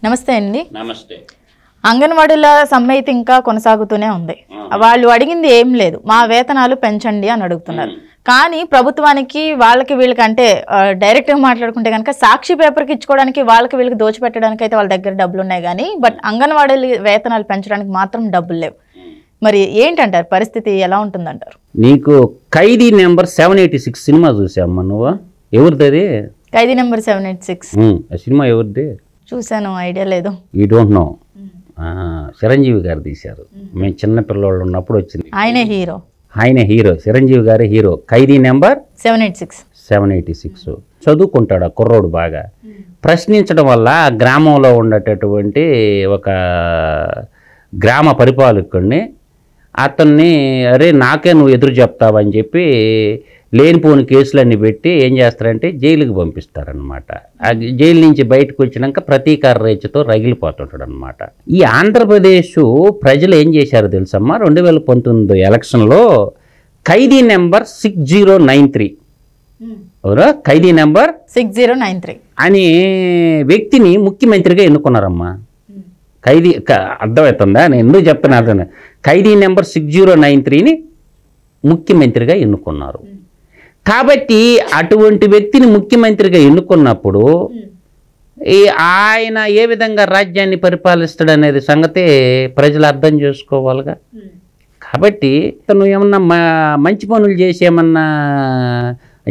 నమస్తే అండి. నమస్తే. అంగన్వాడీల సమ్మె అయితే ఇంకా కొనసాగుతూనే ఉంది. వాళ్ళు అడిగింది ఏం లేదు, మా వేతనాలు పెంచండి అని అడుగుతున్నారు. కానీ ప్రభుత్వానికి వాళ్ళకి వీళ్ళకి అంటే డైరెక్ట్గా మాట్లాడుకుంటే కనుక సాక్షి పేపర్కి ఇచ్చుకోవడానికి వాళ్ళకి వీళ్ళకి దోచిపెట్టడానికి అయితే వాళ్ళ దగ్గర డబ్బులు ఉన్నాయి కానీ బట్ అంగన్వాడీ వేతనాలు పెంచడానికి మాత్రం డబ్బులు లేవు. మరి ఏంటంటారు, పరిస్థితి ఎలా ఉంటుందంటారు? నీకు ఖైదీ నెంబర్ 786 సినిమా చూసామ్మా నువ్వు? ఎవరిది అది? ఖైదీ నెంబర్ 786 సినిమా ఎవరిది? చూసాను, ఐడియా లేదు. You don't know? చిరంజీవి గారు తీశారు. మేము చిన్న పిల్లలు ఉన్నప్పుడు వచ్చింది. ఆయన హీరో, చిరంజీవి గారి హీరో. ఖైదీ నెంబర్ 786 చదువుకుంటాడు ఆ కుర్రోడు బాగా. ప్రశ్నించడం వల్ల ఆ గ్రామంలో ఉండేటటువంటి ఒక గ్రామ పరిపాలకుడిని అతన్ని అరే నాకే నువ్వు ఎదురు చెప్తావని చెప్పి లేనిపోని కేసులన్నీ పెట్టి ఏం చేస్తారంటే జైలుకి పంపిస్తారనమాట. ఆ జైలు నుంచి బయటకు వచ్చినాక ప్రతీకార రేచతో రగిలిపోతుంటాడు అనమాట. ఈ ఆంధ్రప్రదేశ్ ప్రజలు ఏం చేశారో తెలుసమ్మా, 2019 ఎలక్షన్లో ఖైదీ నెంబర్ 6093 ఎవరో ఖైదీ నెంబర్ 6093 అనే వ్యక్తిని ముఖ్యమంత్రిగా ఎన్నుకున్నారమ్మా. ఖైదీ అర్థమవుతుందా నేను ఎందుకు చెప్తున్నా? ఖైదీ నెంబర్ 6093ని ముఖ్యమంత్రిగా ఎన్నుకున్నారు. కాబట్టి అటువంటి వ్యక్తిని ముఖ్యమంత్రిగా ఎన్నుకున్నప్పుడు ఆయన ఏ విధంగా రాజ్యాన్ని పరిపాలిస్తాడు అనేది సంగతి ప్రజలు అర్థం చేసుకోవాలిగా. కాబట్టి తను ఏమన్నా మంచి పనులు చేసి ఏమన్నా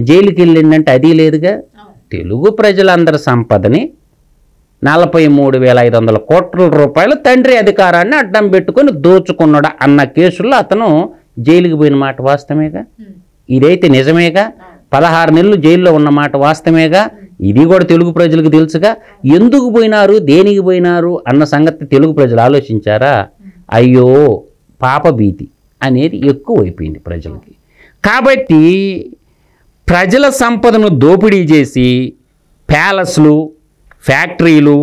జైలుకి వెళ్ళిందంటే అది లేదుగా. తెలుగు ప్రజలందరి సంపదని 43,500 కోట్ల రూపాయలు తండ్రి అధికారాన్ని అడ్డం పెట్టుకొని దోచుకున్నాడు అన్న కేసుల్లో అతను జైలుకి పోయిన మాట వాస్తవేగా. ఇదైతే నిజమేగా. 16 నెలలు జైల్లో ఉన్న మాట వాస్తవేగా. ఇది కూడా తెలుగు ప్రజలకు తెలుసుగా. ఎందుకు పోయినారు, దేనికి పోయినారు అన్న సంగతి తెలుగు ప్రజలు ఆలోచించారా? అయ్యో పాప భీతి అనేది ఎక్కువైపోయింది ప్రజలకి. కాబట్టి ప్రజల సంపదను దోపిడీ చేసి ప్యాలెస్లు, ఫ్యాక్టరీలు,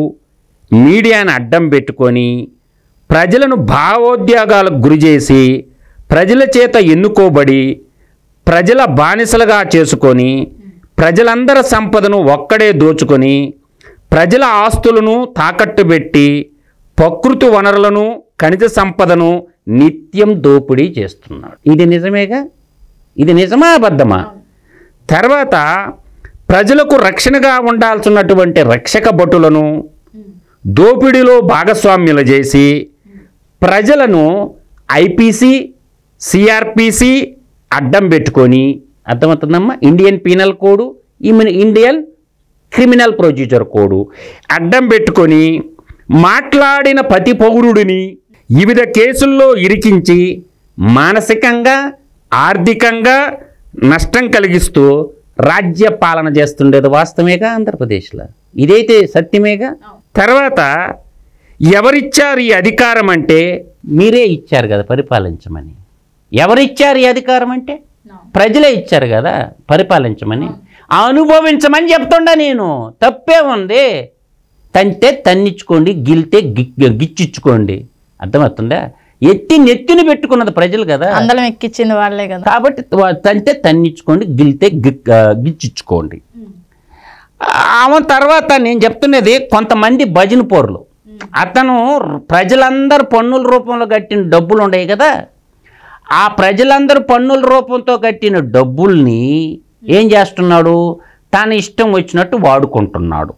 మీడియాను అడ్డం పెట్టుకొని ప్రజలను భావోద్వేగాలకు గురి చేసి ప్రజల చేత ఎన్నుకోబడి ప్రజల బానిసలుగా చేసుకొని ప్రజలందరి సంపదను ఒక్కడే దోచుకొని ప్రజల ఆస్తులను తాకట్టు పెట్టి ప్రకృతి వనరులను, ఖనిజ సంపదను నిత్యం దోపిడీ చేస్తున్నాడు. ఇది నిజమేగా. ఇది నిజమా అబద్ధమా? తర్వాత ప్రజలకు రక్షణగా ఉండాల్సినటువంటి రక్షక భటులను దోపిడీలో భాగస్వామ్యులు చేసి ప్రజలను ఐపీసీ, సిఆర్పిసి అడ్డం పెట్టుకొని, అర్థమవుతుందమ్మా, Indian penal code, Indian criminal procedure code అడ్డం పెట్టుకొని మాట్లాడిన ప్రతి పౌరుడిని వివిధ కేసుల్లో ఇరికించి మానసికంగా, ఆర్థికంగా నష్టం కలిగిస్తూ రాజ్య పాలన చేస్తుండేది వాస్తవేగా ఆంధ్రప్రదేశ్లో. ఇదైతే సత్యమేగా. తర్వాత ఎవరిచ్చారు ఈ అధికారం అంటే మీరే ఇచ్చారు కదా పరిపాలించమని. ఎవరిచ్చారు ఈ అధికారం అంటే ప్రజలే ఇచ్చారు కదా పరిపాలించమని. అనుభవించమని చెప్తుండా నేను. తప్పే ఉంది. తంటే తన్నిచ్చుకోండి, గిల్తే గిచ్చిచ్చుకోండి. అర్థమవుతుందా? నెత్తిని పెట్టుకున్నది ప్రజలు కదా, అందరం ఎక్కిచ్చింది వాళ్ళే కదా. కాబట్టి తంటే తన్నిచ్చుకోండి, గిల్తే గిచ్చిచ్చుకోండి. ఆమె తర్వాత నేను చెప్తున్నది కొంతమంది భజన పోర్లు. అతను ప్రజలందరూ పన్నుల రూపంలో కట్టిన డబ్బులు ఉన్నాయి కదా, ఆ ప్రజలందరూ పన్నుల రూపంతో కట్టిన డబ్బుల్ని ఏం చేస్తున్నాడు, తన ఇష్టం వచ్చినట్టు వాడుకుంటున్నాడు.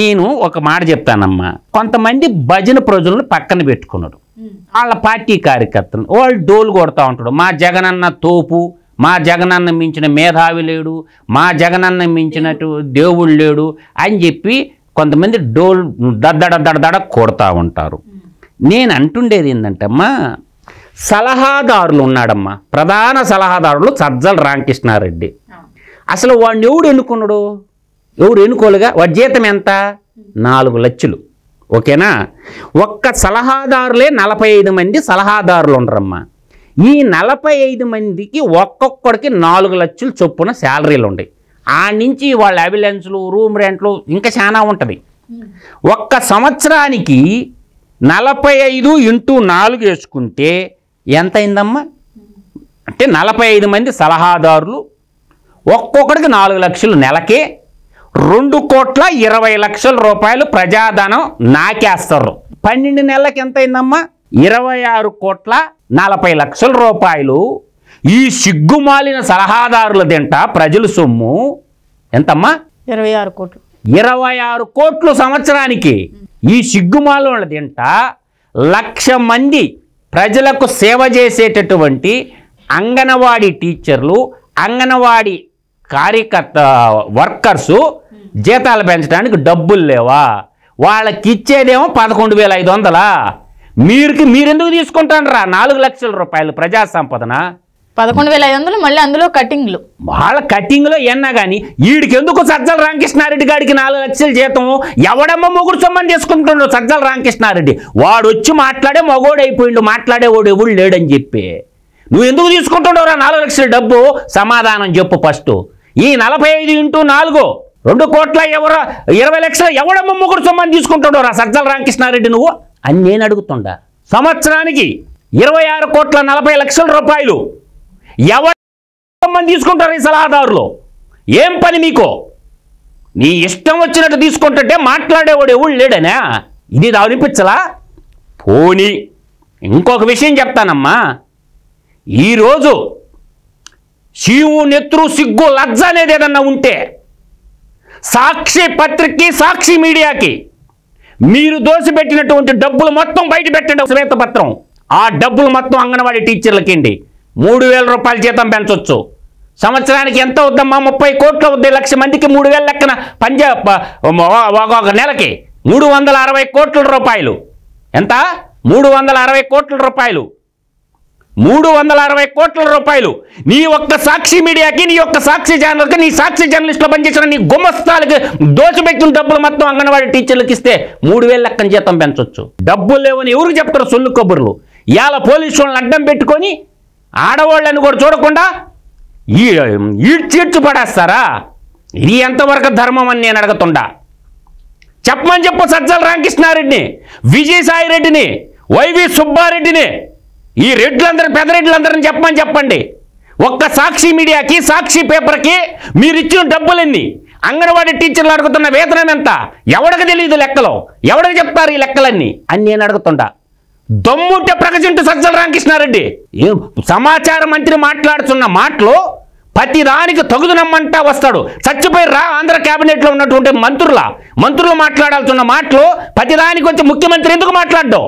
నేను ఒక మాట చెప్తానమ్మా. కొంతమంది భజన ప్రజలను పక్కన పెట్టుకున్నాడు. వాళ్ళ పార్టీ కార్యకర్తలు వాళ్ళు డోలు కొడతా ఉంటాడు. మా జగనన్న తోపు, మా జగనన్న మించిన మేధావి లేడు, మా జగనన్న మించినట్టు దేవుడు లేడు అని చెప్పి కొంతమంది డోలు దడ కొడతా ఉంటారు. నేను అంటుండేది ఏంటంటమ్మా, సలహాదారులు ఉన్నాడమ్మా. ప్రధాన సలహాదారులు సజ్జల రామకృష్ణారెడ్డి. అసలు వాడిని ఎవడు ఎన్నుకున్నాడు? ఎవరు ఎన్నుకోలుగా. వాడి జీతం ఎంత? 4 లక్షలు. ఓకేనా? ఒక్క సలహాదారులే 45 మంది సలహాదారులు ఉండరమ్మా. ఈ 45 మందికి ఒక్కొక్కడికి 4 లక్షలు చొప్పున శాలరీలు ఉంటాయి. ఆ నుంచి వాళ్ళ అంబులెన్స్లు, రూమ్ రెంట్లు ఇంకా చాలా ఉంటుంది. ఒక్క సంవత్సరానికి 45 × 4 వేసుకుంటే ఎంత అయిందమ్మా? అంటే 45 మంది సలహాదారులు ఒక్కొక్కడికి 4 లక్షలు నెలకే. 2,20,00,000 ప్రజాధనం నాకేస్తారు. 12 నెలలకు ఎంత అయిందమ్మా? 26,40,00,000 ఈ సిగ్గుమాలిన సలహాదారుల దింట ప్రజల సొమ్ము ఎంతమ్మా? 26 కోట్లు. 26 కోట్లు సంవత్సరానికి. ఈ సిగ్గుమాలిన దింట 1,00,000 మంది ప్రజలకు సేవ చేసేటటువంటి అంగన్వాడీ టీచర్లు, అంగన్వాడీ కార్యకర్త వర్కర్సు జీతాలు పెంచడానికి డబ్బులు లేవా? వాళ్ళకి ఇచ్చేదేమో 11,500. మీరెందుకు తీసుకుంటారా 4 లక్షల రూపాయలు ప్రజా సంపదన? 11,500 మళ్ళీ అందులో కటింగ్లు. వాళ్ళ కటింగ్లో ఎన్నా కానీ వీడికి ఎందుకు సజ్జల రామకృష్ణారెడ్డి గారికి 4 లక్షల జీతం? ఎవడమ్మ మొగుడు సొమ్మని చేసుకుంటున్నాడు సజ్జల రామకృష్ణారెడ్డి? వాడు వచ్చి మాట్లాడే మగోడు అయిపోయిండు, మాట్లాడేవాడు ఎవడు లేడని చెప్పి. నువ్వు ఎందుకు తీసుకుంటున్నావురా 4 లక్షల డబ్బు? సమాధానం చెప్పు ఫస్ట్. ఈ 45 × 4 2,20 లక్షలు ఎవడమ్మ మొగుడు సొమ్మని తీసుకుంటున్నావురా సజ్జల రామకృష్ణారెడ్డి నువ్వు అని నేను అడుగుతుండా. సంవత్సరానికి 26,40,00,000 రూపాయలు ఎవరు తీసుకుంటారు ఈ సలహాదారులు? ఏం పని మీకు? నీ ఇష్టం వచ్చినట్టు తీసుకుంటుంటే మాట్లాడేవాడు ఎవడు లేడనా? ఇది అనిపించలా? పోనీ ఇంకొక విషయం చెప్తానమ్మా. ఈరోజు శివు నెత్రు సిగ్గు లజ్జ అనేది ఏదన్నా ఉంటే సాక్షి పత్రికకి, సాక్షి మీడియాకి మీరు దోసిపెట్టినటువంటి డబ్బులు మొత్తం బయట పెట్టండి శ్వేతపత్రం. ఆ డబ్బులు మొత్తం అంగన్వాడీ టీచర్లకిండి. 3,000 రూపాయల జీతం పెంచవచ్చు. సంవత్సరానికి ఎంత అవుద్దమ్మా? 30 కోట్లు అవుద్ది. 1,00,000 మందికి 3,000 లెక్కన ఒక నెలకి 360 కోట్ల రూపాయలు. ఎంత? 360 కోట్ల రూపాయలు. 360 కోట్ల రూపాయలు నీ ఒక్క సాక్షి మీడియాకి, నీ ఒక్క సాక్షి ఛానల్కి, నీ సాక్షి జర్నలిస్టులో పనిచేసిన నీ గుమస్తాలకి దోచిపెట్టిన డబ్బులు మొత్తం అంగన్వాడీ టీచర్లకు ఇస్తే 3,000 లెక్కన జీతం పెంచవచ్చు. డబ్బులు లేవని ఎవరికి చెప్తారు సొల్లు కబుర్లు? ఇవాళ పోలీసు వాళ్ళని అడ్డం పెట్టుకొని ఆడవాళ్ళని కూడా చూడకుండా ఈడ్చీడ్చు పడేస్తారా? ఇది ఎంతవరకు ధర్మం అని నేను అడుగుతుండా. చెప్పమని చెప్పు సజ్జల రామకృష్ణారెడ్డిని, విజయసాయిరెడ్డిని, వైవి సుబ్బారెడ్డిని, ఈ రెడ్లందరూ పెదరెడ్లందరిని చెప్పండి. ఒక్క సాక్షి మీడియాకి, సాక్షి పేపర్కి మీరు ఇచ్చిన డబ్బులన్నీ, అంగన్వాడీ టీచర్లు అడుగుతున్న వేతనం ఎంత? ఎవడికి తెలియదు లెక్కలో? ఎవడికి చెప్తారు ఈ లెక్కలన్నీ అని నేను అడుగుతుండా. దమ్ముంటే ప్రకటించు సజ్జల రామకృష్ణారెడ్డి. సమాచార మంత్రి మాట్లాడుతున్న మాటలు ప్రతి దానికి తగుదునమ్మంటా వస్తాడు. చచ్చిపోయి రా ఆంధ్ర క్యాబినెట్లో ఉన్నటువంటి మంత్రులు మాట్లాడాల్సిన మాటలు ప్రతి దానికి వచ్చి ముఖ్యమంత్రి ఎందుకు మాట్లాడ్డావు?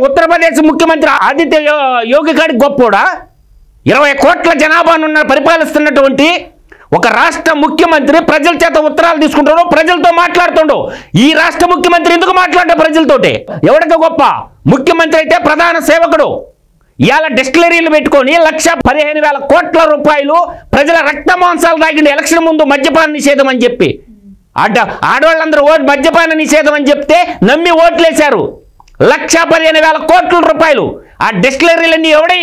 ఉత్తరప్రదేశ్ ముఖ్యమంత్రి ఆదిత్య యోగి గారికి గొప్పోడా? 20 కోట్ల జనాభాను పరిపాలిస్తున్నటువంటి ఒక రాష్ట్ర ముఖ్యమంత్రి ప్రజల చేత ఉత్తరాలు తీసుకుంటాడు, ప్రజలతో మాట్లాడుతుండో. ఈ రాష్ట్ర ముఖ్యమంత్రి ఎందుకు మాట్లాడ్డా ప్రజలతోటి? ఎవరికి గొప్ప? ముఖ్యమంత్రి అయితే ప్రధాన సేవకుడు. ఇవాళ డిస్టిలరీలు పెట్టుకొని 1,15,000 కోట్ల రూపాయలు ప్రజల రక్త మాంసాలు తాగిండి ఎలక్షన్ ముందు మద్యపాన నిషేధం అని చెప్పి. ఆడవాళ్ళందరూ మద్యపాన నిషేధం అని చెప్తే నమ్మి ఓట్లేశారు. 1,15,000 కోట్ల రూపాయలు ఆ డిస్టిలరీలన్నీ ఎవడై?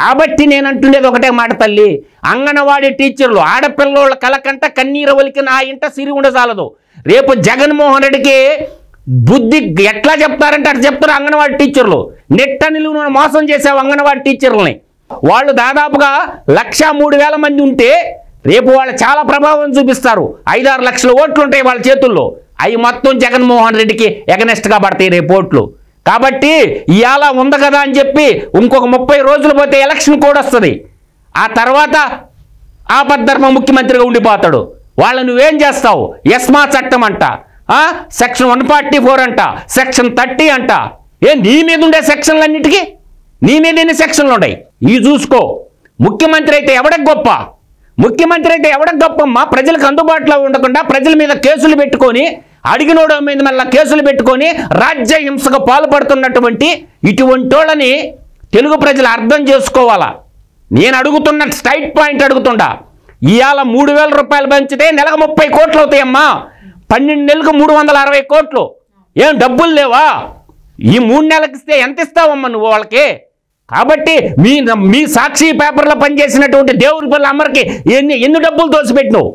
కాబట్టి నేను అంటుండేది ఒకటే మాట తల్లి, అంగన్వాడీ టీచర్లు ఆడపిల్లోళ్ళ కలకంట కన్నీరు ఒలికి నా ఇంట సిరి ఉండజాలదు. రేపు జగన్మోహన్ రెడ్డికి బుద్ధి ఎట్లా చెప్తారంటే అట్లా చెప్తారు అంగన్వాడీ టీచర్లు. నెట్ట నిలువును మోసం చేసావు అంగన్వాడీ టీచర్లని. వాళ్ళు దాదాపుగా 1,03,000 మంది ఉంటే రేపు వాళ్ళు చాలా ప్రభావం చూపిస్తారు. 5-6 లక్షల ఓట్లు ఉంటాయి వాళ్ళ చేతుల్లో. అవి మొత్తం జగన్మోహన్ రెడ్డికి ఎగనెస్ట్గా పడతాయి రేపు ఓట్లు. కాబట్టి ఇవాళ ఉంది కదా అని చెప్పి ఇంకొక 30 రోజులు పోతే ఎలక్షన్ కూడా వస్తుంది. ఆ తర్వాత ఆపద్ధర్మ ముఖ్యమంత్రిగా ఉండిపోతాడు. వాళ్ళు నువ్వేం చేస్తావు? ఎస్మా చట్టం అంట, సెక్షన్ 144 అంట, సెక్షన్ 30 అంట. నీ మీద ఉండే సెక్షన్లన్నిటికీ నీ మీద ఎన్ని సెక్షన్లు ఉన్నాయి ఇవి చూసుకో. ముఖ్యమంత్రి అయితే ఎవడకు గొప్ప? ముఖ్యమంత్రి అయితే ఎవడకు గొప్పమ్మా? ప్రజలకు అందుబాటులో ఉండకుండా ప్రజల మీద కేసులు పెట్టుకొని, అడిగినోడ మీద మళ్ళీ కేసులు పెట్టుకొని రాజ్య హింసకు పాల్పడుతున్నటువంటి ఇటువంటి వాళ్ళని తెలుగు ప్రజలు అర్థం చేసుకోవాలా. నేను అడుగుతున్న స్ట్రైట్ పాయింట్ అడుగుతుండా. ఇవాళ 3,000 రూపాయలు పెంచితే నెలకు 30 కోట్లు అవుతాయమ్మా. 12 నెలలకు 360 కోట్లు. ఏం డబ్బులు లేవా? ఈ 3 నెలలకు ఇస్తే ఎంత ఇస్తావమ్మా నువ్వు వాళ్ళకి? కాబట్టి మీ సాక్షి పేపర్లో పనిచేసినటువంటి దేవుడిపల్లి అమ్మరికి ఎన్ని డబ్బులు దోసిపెట్టినావు?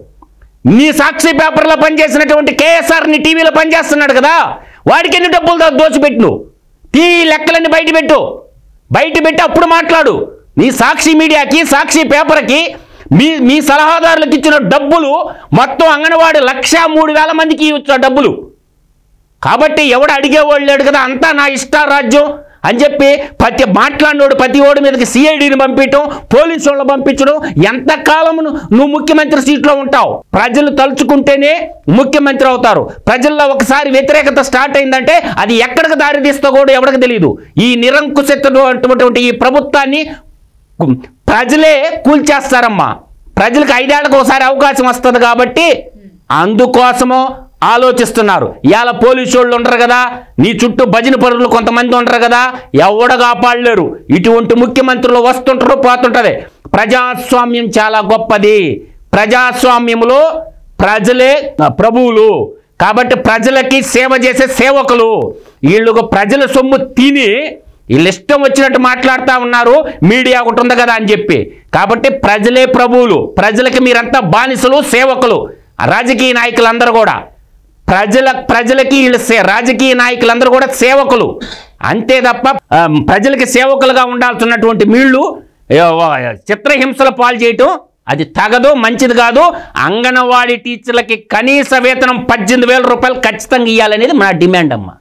నీ సాక్షి పేపర్లో పనిచేసినటువంటి కేఎస్ఆర్ని టీవీలో పనిచేస్తున్నాడు కదా, వాడికి ఎన్ని డబ్బులు దోచిపెట్టినావు? టీవీ లెక్కలన్నీ బయట పెట్టి అప్పుడు మాట్లాడు. నీ సాక్షి మీడియాకి, సాక్షి పేపర్కి మీ సలహాదారులకు ఇచ్చిన డబ్బులు మొత్తం అంగన్వాడీ 1,03,000 మందికి ఇవ్వచ్చు ఆ డబ్బులు. కాబట్టి ఎవడు అడిగేవాళ్ళు లేడు కదా, అంతా నా ఇష్టారాజ్యం అని చెప్పి ప్రతి ఓడి మీదకి సిఐడిని పంపించడం, పోలీసు వాళ్ళని పంపించడం. ఎంతకాలం నువ్వు ముఖ్యమంత్రి సీట్లో ఉంటావు? ప్రజలు తలుచుకుంటేనే ముఖ్యమంత్రి అవుతారు. ప్రజల్లో ఒకసారి వ్యతిరేకత స్టార్ట్ అయిందంటే అది ఎక్కడికి దారి తీస్తో కూడా ఎవరికి తెలియదు. ఈ నిరంకుశటువంటి ఈ ప్రభుత్వాన్ని ప్రజలే కూల్చేస్తారమ్మా. ప్రజలకు 5 ఏళ్లకు ఒకసారి అవకాశం వస్తుంది కాబట్టి అందుకోసమో ఆలోచిస్తున్నారు. ఇవాళ పోలీసు వాళ్ళు ఉండరు కదా, నీ చుట్టూ భజన పరులు కొంతమంది ఉండరు కదా, ఎవడ కాపాడలేరు. ఇటువంటి ముఖ్యమంత్రులు వస్తుంటారు, పోతుంటది. ప్రజాస్వామ్యం చాలా గొప్పది. ప్రజాస్వామ్యంలో ప్రజలే ప్రభువులు. కాబట్టి ప్రజలకి సేవ చేసే సేవకులు. వీళ్ళు ప్రజల సొమ్ము తిని వీళ్ళు ఇష్టం వచ్చినట్టు మాట్లాడుతూ ఉన్నారు, మీడియా ఒకటి ఉంది కదా అని చెప్పి. కాబట్టి ప్రజలే ప్రభువులు. ప్రజలకి మీరంతా బానిసలు, సేవకులు. రాజకీయ నాయకులందరూ కూడా ప్రజలకి వీళ్ళు రాజకీయ నాయకులందరూ కూడా సేవకులు అంతే తప్ప ప్రజలకి సేవకులుగా ఉండాల్సినటువంటి వీళ్ళు చిత్రహింసల పాలు చేయటం అది తగదు, మంచిది కాదు. అంగన్వాడీ టీచర్లకి కనీస వేతనం 18,000 రూపాయలు ఖచ్చితంగా ఇవ్వాలనేది మా డిమాండ్ అమ్మా.